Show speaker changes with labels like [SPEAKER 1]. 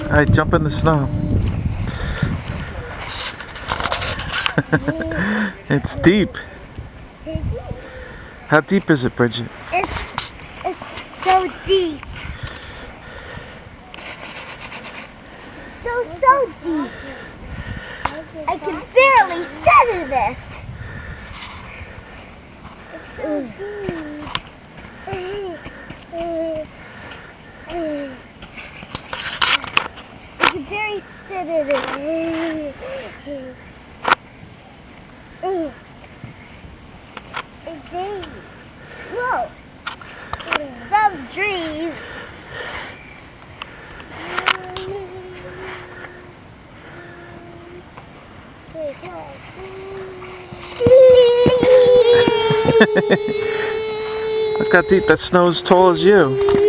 [SPEAKER 1] Alright, jump in the snow. It's deep. How deep is it, Bridget?
[SPEAKER 2] It's so deep. So deep. I can barely sit in it. It's so deep. I can barely sit in it. It's deep. Whoa. Some trees.
[SPEAKER 1] Look how deep that snow's as tall as you.